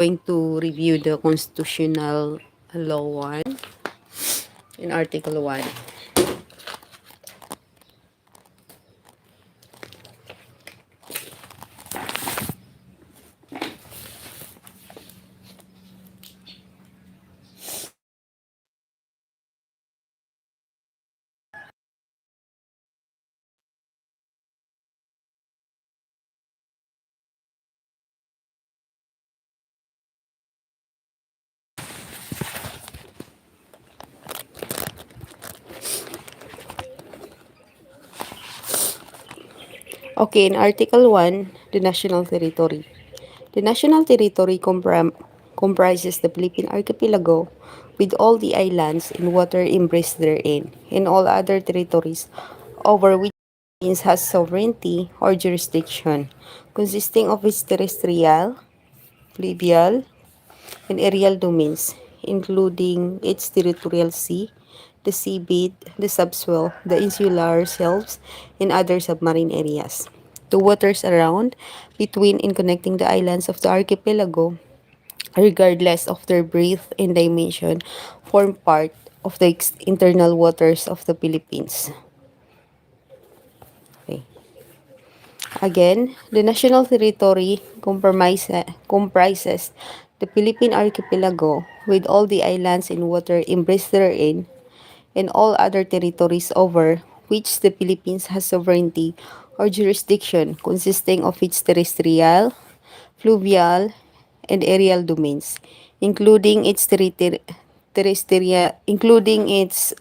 going to review the constitutional law 1 in Article 1. Okay, in Article 1, the national territory. The national territory comprises the Philippine archipelago with all the islands and water embraced therein, and all other territories over which the Philippines has sovereignty or jurisdiction, consisting of its terrestrial, fluvial, and aerial domains, including its territorial sea, the seabed, the subsoil, the insular shelves, and other submarine areas. The waters around, between, and connecting the islands of the archipelago, regardless of their breadth and dimension, form part of the internal waters of the Philippines. Okay. Again, the national territory comprises the Philippine archipelago with all the islands and water embraced therein, and all other territories over which the Philippines has sovereignty or jurisdiction, consisting of its terrestrial, fluvial, and aerial domains, including its terrestrial, including its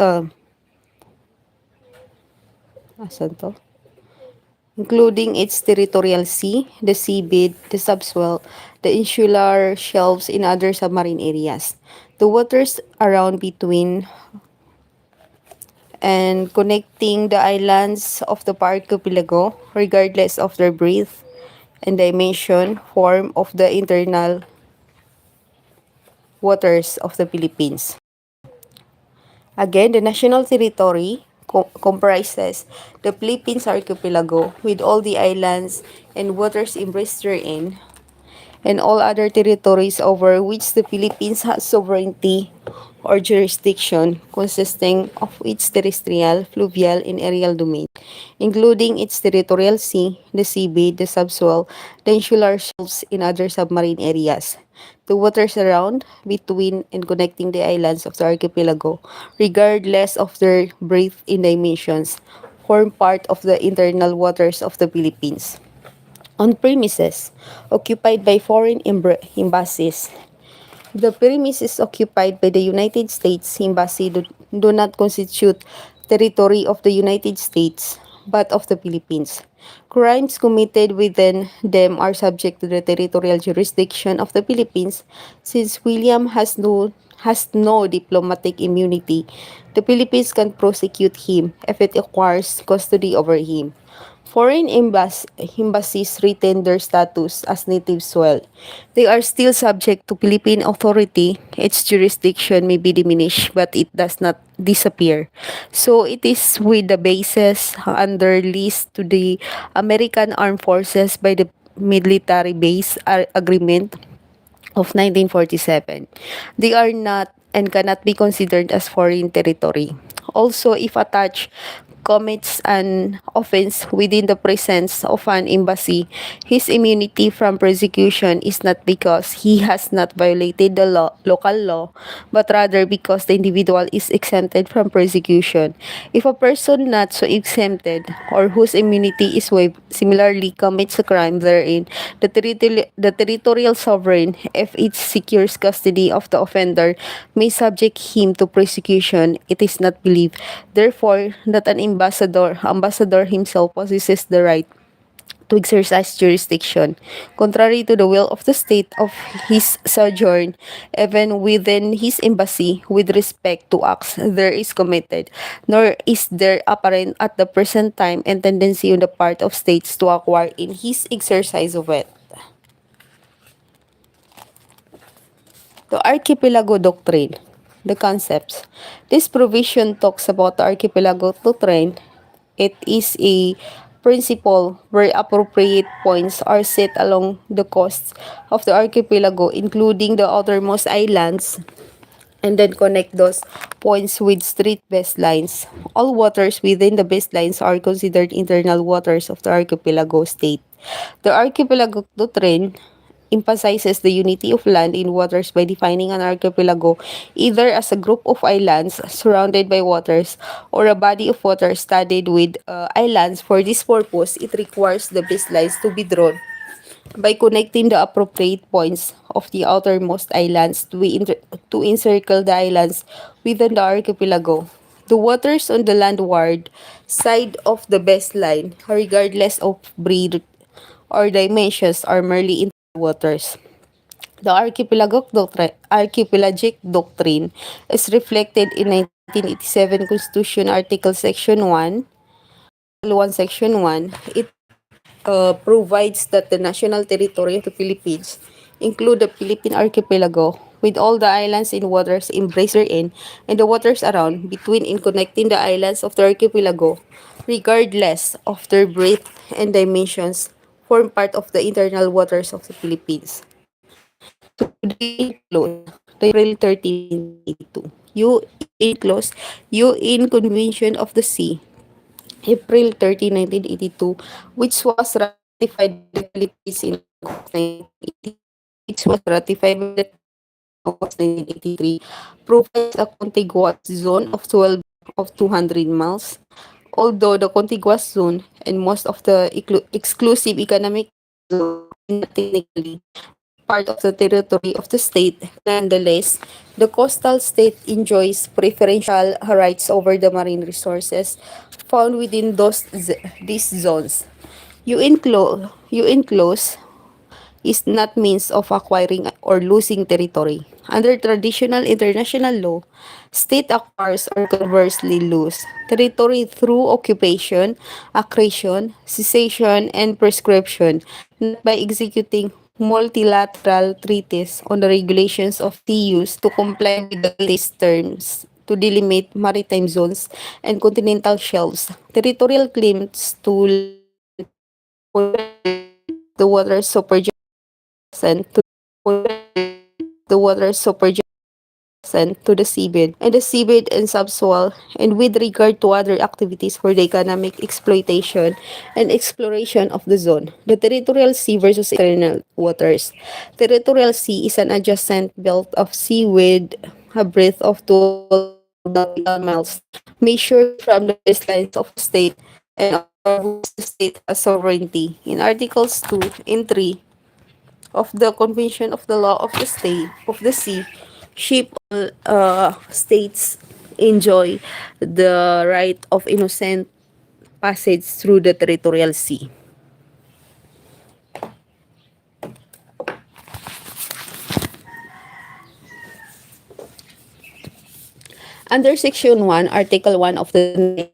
asan to? Including its territorial sea, the seabed, the subsoil, the insular shelves, and other submarine areas. The waters around, between, and connecting the islands of the archipelago, regardless of their breadth and dimension, form of the internal waters of the Philippines. Again, the national territory comprises the Philippines archipelago with all the islands and waters embraced therein, and all other territories over which the Philippines has sovereignty or jurisdiction, consisting of its terrestrial, fluvial, and aerial domain, including its territorial sea, the seabed, the subsoil, the insular shelves, and other submarine areas. The waters around, between, and connecting the islands of the archipelago, regardless of their breadth and dimensions, form part of the internal waters of the Philippines. On premises occupied by foreign embassies, the premises occupied by the United States Embassy do not constitute territory of the United States, but of the Philippines. Crimes committed within them are subject to the territorial jurisdiction of the Philippines. Since William has no diplomatic immunity, the Philippines can prosecute him if it acquires custody over him. Foreign embassies retain their status as native soil. They are still subject to Philippine authority. Its jurisdiction may be diminished, but it does not disappear. So it is with the bases under lease to the American Armed Forces by the Military Base Agreement of 1947. They are not and cannot be considered as foreign territory. Also, if attached commits an offense within the presence of an embassy, his immunity from prosecution is not because he has not violated the local law, but rather because the individual is exempted from prosecution. If a person not so exempted or whose immunity is waived similarly commits a crime therein, the territorial sovereign, if it secures custody of the offender, may subject him to prosecution. It is not believed, therefore, that an ambassador himself possesses the right to exercise jurisdiction, contrary to the will of the state of his sojourn, even within his embassy, with respect to acts there is committed, nor is there apparent at the present time and tendency on the part of states to acquire in his exercise of it. The Archipelago Doctrine. The concepts. This provision talks about the Archipelago Doctrine. It is a principle where appropriate points are set along the coasts of the archipelago, including the outermost islands, and then connect those points with street baselines. All waters within the baselines are considered internal waters of the archipelago state. The archipelago doctrine emphasizes the unity of land in waters by defining an archipelago either as a group of islands surrounded by waters or a body of water studded with islands. For this purpose, it requires the baselines to be drawn by connecting the appropriate points of the outermost islands to encircle the islands within the archipelago. The waters on the landward side of the baseline, regardless of breadth or dimensions, are merely internal waters. The archipelagic doctrine is reflected in 1987 Constitution Article Section 1, 1 Section 1. It provides that the national territory of the Philippines include the Philippine archipelago with all the islands and waters embraced therein and the waters around, between and connecting the islands of the archipelago, regardless of their breadth and dimensions, form part of the internal waters of the Philippines. To the enclosed, the April 1382. Enclosed, UN Convention of the Sea, April 30, 1982, which was ratified by the Philippines in August 1980, which was ratified by the August 1983, provides a contiguous zone of 12 of 200 miles. Although the contiguous zone and most of the exclusive economic zone are not technically part of the territory of the state, nonetheless, the coastal state enjoys preferential rights over the marine resources found within these zones. UN clause is not means of acquiring or losing territory. Under traditional international law, state acquires or conversely lose territory through occupation, accretion, cessation, and prescription, not by executing multilateral treaties on the regulations of TUs to comply with the list terms to delimit maritime zones and continental shelves. Territorial claims to the water supervision to the water supervision to the seabed and the seabed and subsoil, and with regard to other activities for the economic exploitation and exploration of the zone. The territorial sea versus internal waters. Territorial sea is an adjacent belt of sea with a breadth of 12 nautical miles, measured from the baselines of a state and over which the state has sovereignty. In Articles 2 and 3 of the Convention of the Law of the Sea, ship states enjoy the right of innocent passage through the territorial sea. Under Section 1, Article 1 of the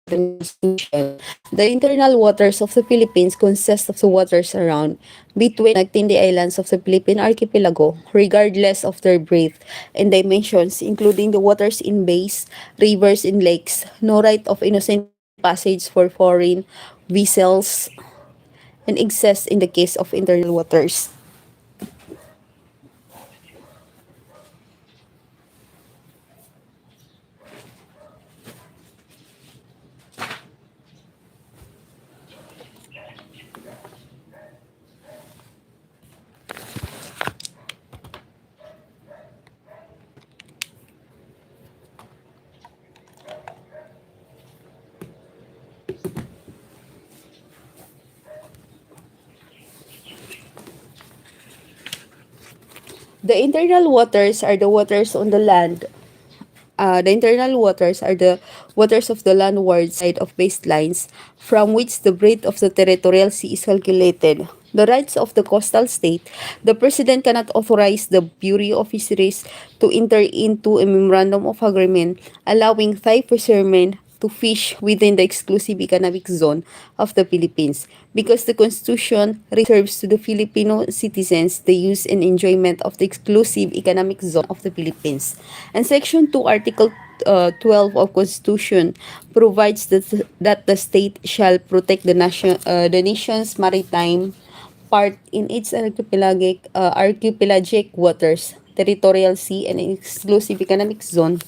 Constitution, the internal waters of the Philippines consist of the waters around, between, connecting the islands of the Philippine archipelago, regardless of their breadth and dimensions, including the waters in bays, rivers, and lakes. No right of innocent passage for foreign vessels and exists in the case of internal waters. The internal waters are the waters on the land. The internal waters are the waters of the landward side of baselines from which the breadth of the territorial sea is calculated. The rights of the coastal state. The President cannot authorize the Bureau of Fisheries to enter into a memorandum of agreement allowing Thai fishermen to fish within the exclusive economic zone of the Philippines because the Constitution reserves to the Filipino citizens the use and enjoyment of the exclusive economic zone of the Philippines. And Section 2, Article 12 of Constitution provides that the state shall protect the nation's maritime part in its archipelagic waters, territorial sea, and exclusive economic zone,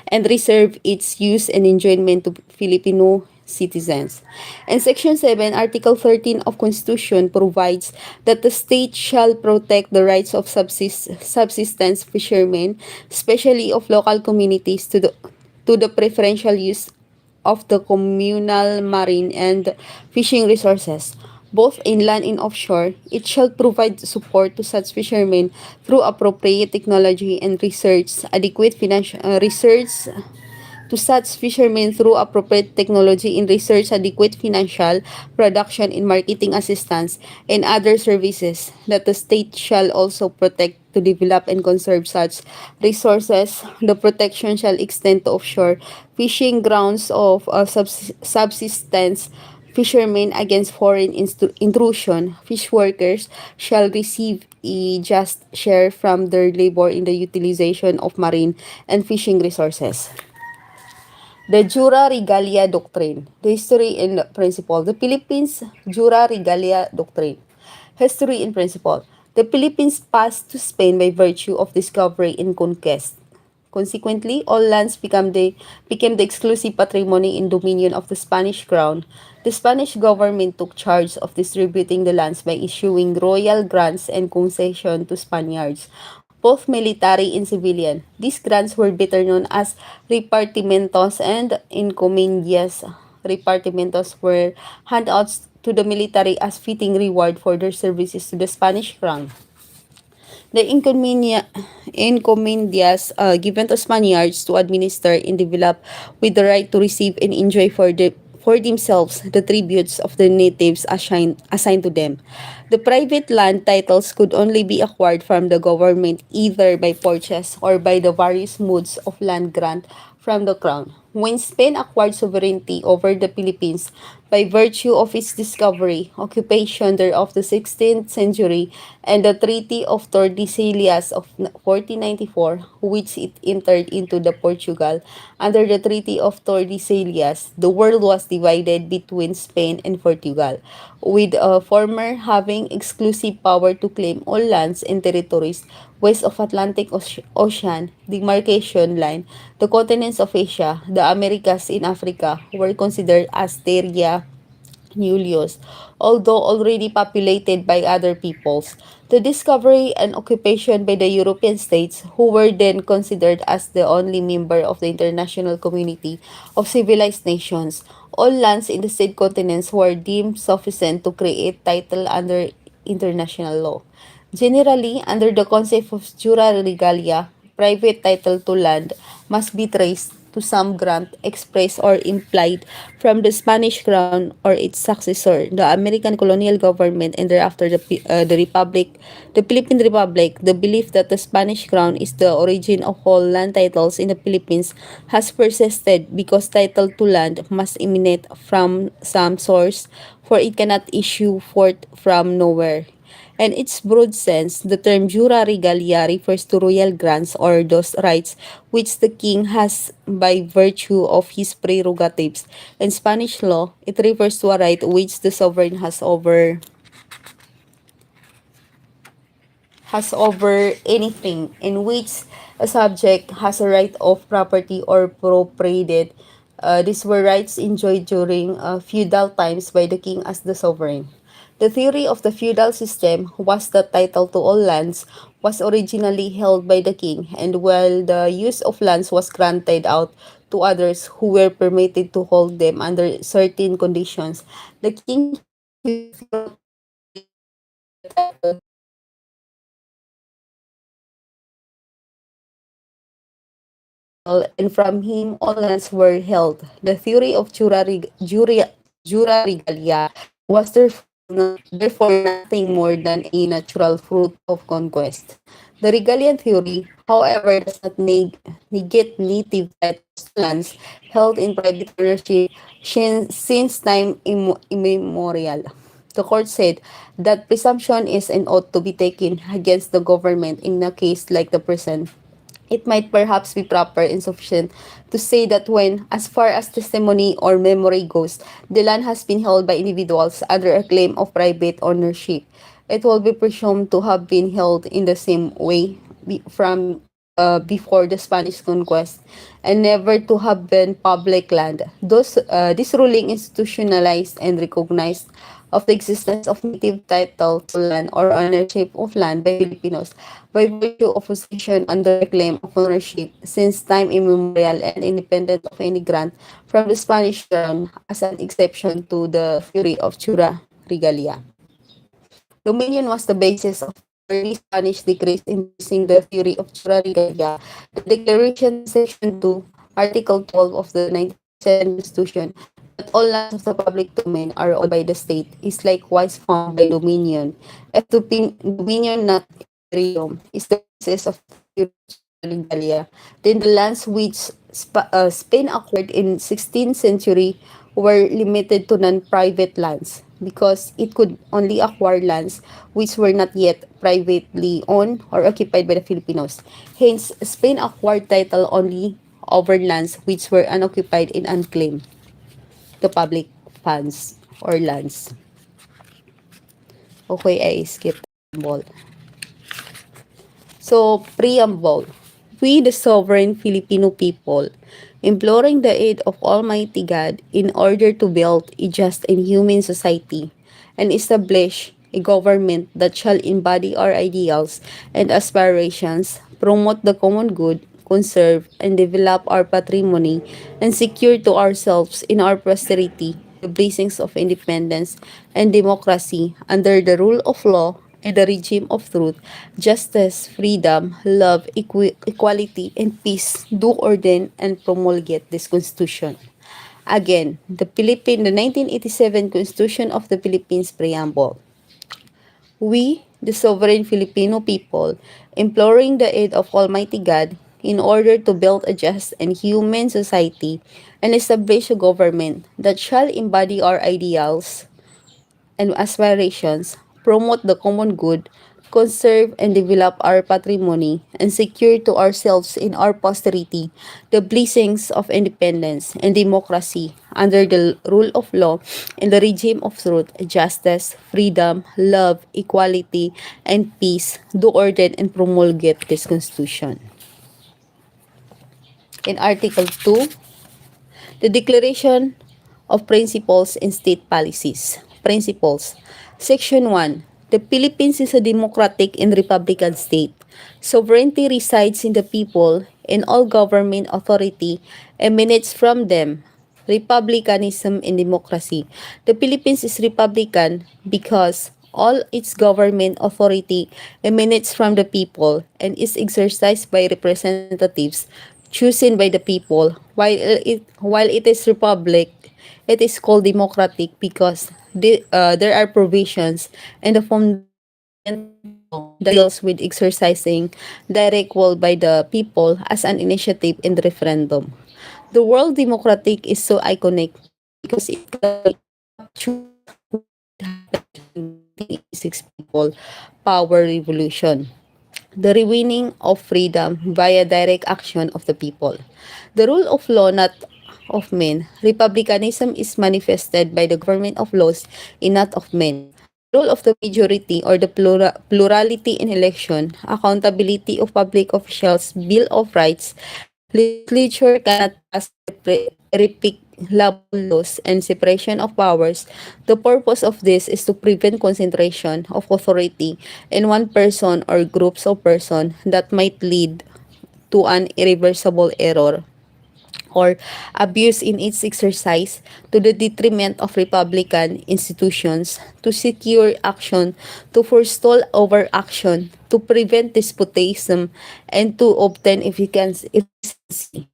and reserve its use and enjoyment to Filipino citizens. And Section 7, Article 13 of Constitution provides that the state shall protect the rights of subsistence fishermen, especially of local communities, to the preferential use of the communal marine and fishing resources, both inland and offshore. It shall provide support to such fishermen through appropriate technology and research, adequate financial research to such fishermen through appropriate technology in research, adequate financial, production, and marketing assistance, and other services that the state shall also protect to develop and conserve such resources. The protection shall extend to offshore fishing grounds of subsistence fishermen against foreign intrusion. Fish workers shall receive a just share from their labor in the utilization of marine and fishing resources. The Jura Regalia Doctrine, the history and principle. The Philippines Jura Regalia Doctrine. History and principle. The Philippines passed to Spain by virtue of discovery and conquest. Consequently, all lands became the exclusive patrimony and dominion of the Spanish crown. The Spanish government took charge of distributing the lands by issuing royal grants and concession to Spaniards, both military and civilian. These grants were better known as repartimentos and encomiendas. Repartimentos were handouts to the military as fitting reward for their services to the Spanish crown. The encomiendas given to Spaniards to administer and develop with the right to receive and enjoy for themselves the tributes of the natives assigned to them. The private land titles could only be acquired from the government either by purchase or by the various modes of land grant from the crown. When Spain acquired sovereignty over the Philippines by virtue of its discovery, occupation thereof the 16th century, and the Treaty of Tordesillas of 1494, which it entered into the Portugal, under the Treaty of Tordesillas, the world was divided between Spain and Portugal, with a former having exclusive power to claim all lands and territories west of Atlantic Ocean demarcation line. The continents of Asia, the Americas in Africa, were considered as terra nullius, although already populated by other peoples. The discovery and occupation by the European states, who were then considered as the only member of the international community of civilized nations, all lands in the said continents were deemed sufficient to create title under international law. Generally, under the concept of jura regalia, private title to land must be traced to some grant express or implied from the Spanish crown or its successor, the American colonial government, and thereafter the Republic, the Philippine Republic. The belief that the Spanish crown is the origin of all land titles in the Philippines has persisted because title to land must emanate from some source, for it cannot issue forth from nowhere. In its broad sense, the term jura regalia refers to royal grants or those rights which the king has by virtue of his prerogatives. In Spanish law, it refers to a right which the sovereign has over anything in which a subject has a right of property or propriedad. These were rights enjoyed during feudal times by the king as the sovereign. The theory of the feudal system was that title to all lands was originally held by the king, and while the use of lands was granted out to others who were permitted to hold them under certain conditions, the king himself used the theory the title and from him all lands were held. The theory of jura regalia was therefore nothing more than a natural fruit of conquest. The regalian theory, however, does not negate native titles to lands held in private ownership since time immemorial. The court said that presumption is and ought to be taken against the government in a case like the present It might perhaps be proper and sufficient to say that when, as far as testimony or memory goes, the land has been held by individuals under a claim of private ownership, it will be presumed to have been held in the same way from before the Spanish conquest and never to have been public land. This ruling institutionalized and recognized of the existence of native title to land or ownership of land by Filipinos by virtue of possession under a claim of ownership since time immemorial and independent of any grant from the Spanish crown as an exception to the theory of Chura Regalia. Dominion was the basis of early Spanish decrees embracing the theory of Chura Regalia. The Declaration Section 2, Article 12 of the 1987 Constitution, that all lands of the public domain are owned by the state, is likewise found by Dominion. If Dominion not imperium is the basis of the theory of Chura Regalia, then the lands which Spain acquired in 16th century were limited to non-private lands because it could only acquire lands which were not yet privately owned or occupied by the Filipinos. Hence, Spain acquired title only over lands which were unoccupied and unclaimed to public funds or lands. Okay, I skip the ball. So, preamble. We, the sovereign Filipino people, imploring the aid of Almighty God in order to build a just and human society and establish a government that shall embody our ideals and aspirations, promote the common good, conserve and develop our patrimony, and secure to ourselves in our posterity the blessings of independence and democracy under the rule of law and the regime of truth, justice, freedom, love, equality, and peace do ordain and promulgate this Constitution. Again, the 1987 Constitution of the Philippines Preamble. We, the sovereign Filipino people, imploring the aid of Almighty God in order to build a just and human society and establish a government that shall embody our ideals and aspirations, promote the common good, conserve and develop our patrimony, and secure to ourselves in our posterity the blessings of independence and democracy under the rule of law and the regime of truth, justice, freedom, love, equality, and peace, do ordain and promulgate this Constitution. In Article 2, the Declaration of Principles and State Policies. Principles. Section 1. The Philippines is a democratic and republican state. Sovereignty resides in the people, and all government authority emanates from them. Republicanism and democracy. The Philippines is republican because all its government authority emanates from the people and is exercised by representatives chosen by the people. While it is republic, it is called democratic because there are provisions in the fundamental law that deals with exercising direct will by the people as an initiative in the referendum. The word democratic is so iconic because it captures the 1986 people power revolution, the rewinning of freedom via direct action of the people. The rule of law, not of men. Republicanism is manifested by the government of laws and not of men. The rule of the majority or the plurality in election, accountability of public officials, Bill of Rights, legislature cannot pass replicable laws and separation of powers. The purpose of this is to prevent concentration of authority in one person or groups of persons that might lead to an irreversible error or abuse in its exercise to the detriment of republican institutions, to secure action, to forestall overaction, to prevent despotism, and to obtain efficiency.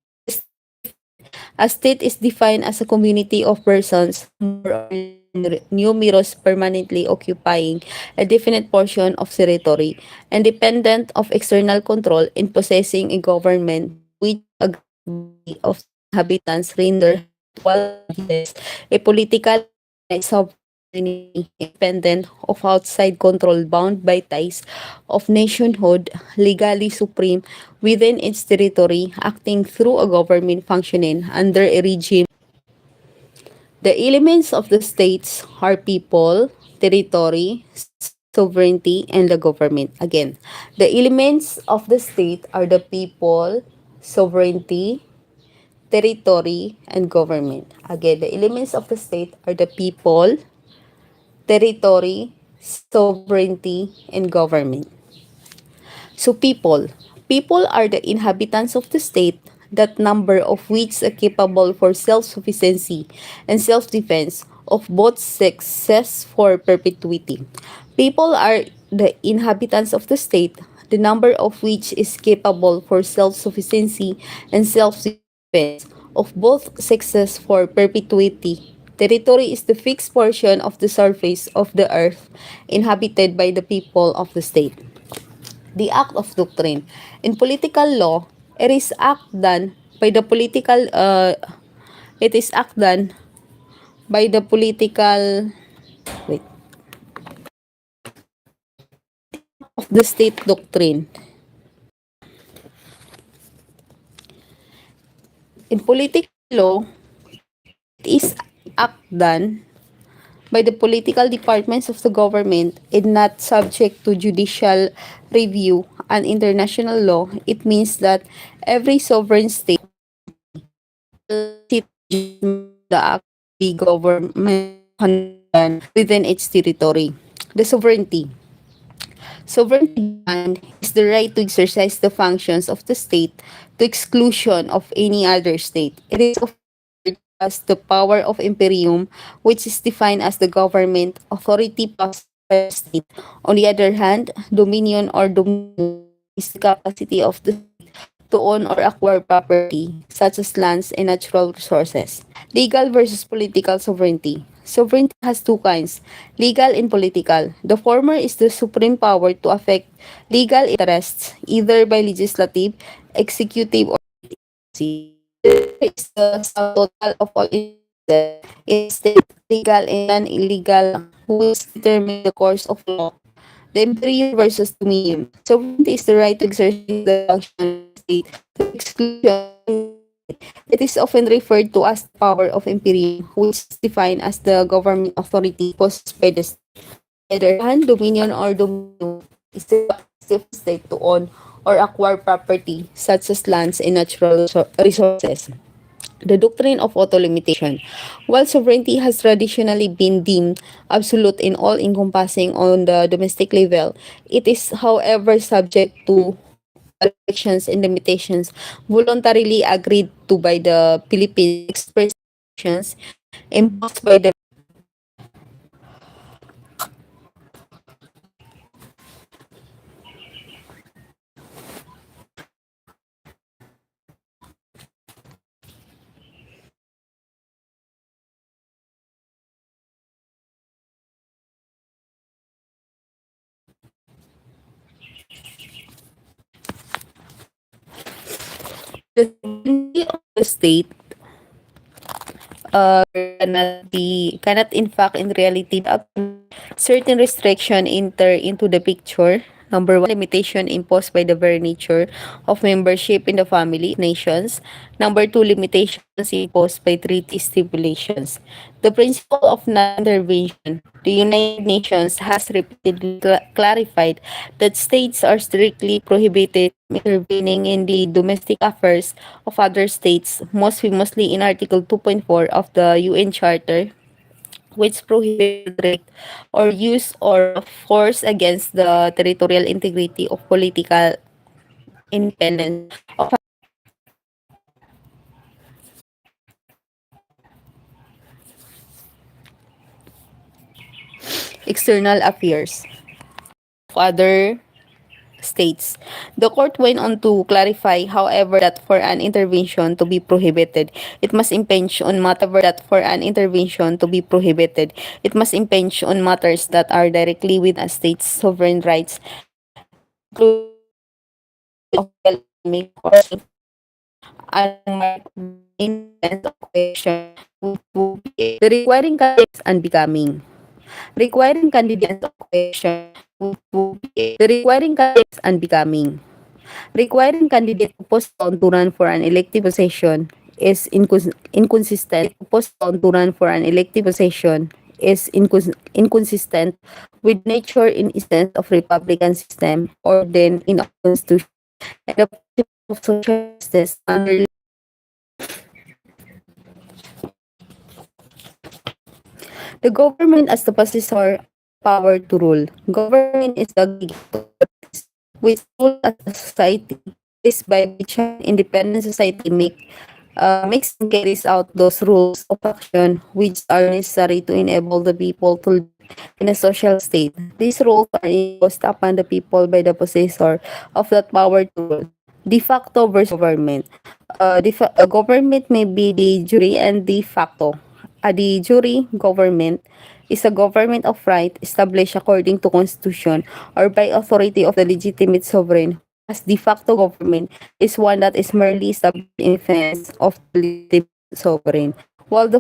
A state is defined as a community of persons, more or less numerous, permanently occupying a definite portion of territory, independent of external control, in possessing a government which a great body of inhabitants render habitual obedience, a political and sovereign independent of outside control, bound by ties of nationhood, legally supreme within its territory, acting through a government functioning under a regime. The elements of the states are people, territory, sovereignty, and the government. Again, the elements of the state are the people, sovereignty, territory, and government. Again, the elements of the state are the people, territory, sovereignty, and government. So people. People are the inhabitants of the state, that number of which are capable for self-sufficiency and self-defense of both sexes for perpetuity. People are the inhabitants of the state, the number of which is capable for self-sufficiency and self-defense of both sexes for perpetuity. Territory is the fixed portion of the surface of the earth inhabited by the people of the state. The act of doctrine. In political law, it is act done by the political it is act done by the political wait of the state doctrine. In political law, it is act done by the political departments of the government and not subject to judicial review and international law. It means that every sovereign state the act be government within its territory. The sovereignty. Sovereignty is the right to exercise the functions of the state to exclusion of any other state. It is of as the power of imperium, which is defined as the government authority possessed by the state. On the other hand, dominion or dominion is the capacity of the to own or acquire property, such as lands and natural resources. Legal versus political sovereignty. Sovereignty has two kinds, legal and political. The former is the supreme power to affect legal interests, either by legislative, executive, or agency. Is the sum total of all interests in state, legal and non-illegal, which determine the course of law. The imperium versus dominion. Sovereignty is the right to exercise the function of the state to exclusion. It is often referred to as the power of imperium, which is defined as the government authority possessed by the state. On the other hand, dominion or dominion is the capacity of the state to own or acquire property, such as lands and natural resources. The doctrine of auto-limitation. While sovereignty has traditionally been deemed absolute and all-encompassing on the domestic level, it is, however, subject to restrictions and limitations voluntarily agreed to by the Philippines expressions imposed by the sovereignty of the state cannot in fact in reality certain restriction enter into the picture. Number one, limitation imposed by the very nature of membership in the family of nations. Number two, limitations imposed by treaty stipulations. The principle of non-intervention. The United Nations has repeatedly clarified that states are strictly prohibited from intervening in the domestic affairs of other states, most famously in Article 2.4 of the UN Charter, which prohibits threat or use or force against the territorial integrity of political independence of external affairs of other states. The court went on to clarify, however, that for an intervention to be prohibited, it must impinge on matters that are directly within a state's sovereign rights, including of economic or unmarked instance of coercion, which would be the requiring context unbecoming. Requiring candidates of election the requiring candidates unbecoming. Requiring candidate to postpone to run for an elective position is inconsistent. Postpone to run for an elective position is inconsistent with nature and essence of Republican system or then in our constitution and the principle of social justice under the government as the possessor power to rule. Government is the which rule as a society is by which an independent society makes and carries out those rules of action which are necessary to enable the people to live in a social state. These rules are imposed upon the people by the possessor of that power to rule. De facto versus government. Government may be de jure and de facto. A de jure government is a government of right established according to constitution or by authority of the legitimate sovereign. As de facto government is one that is merely established in defense of the legitimate sovereign, while the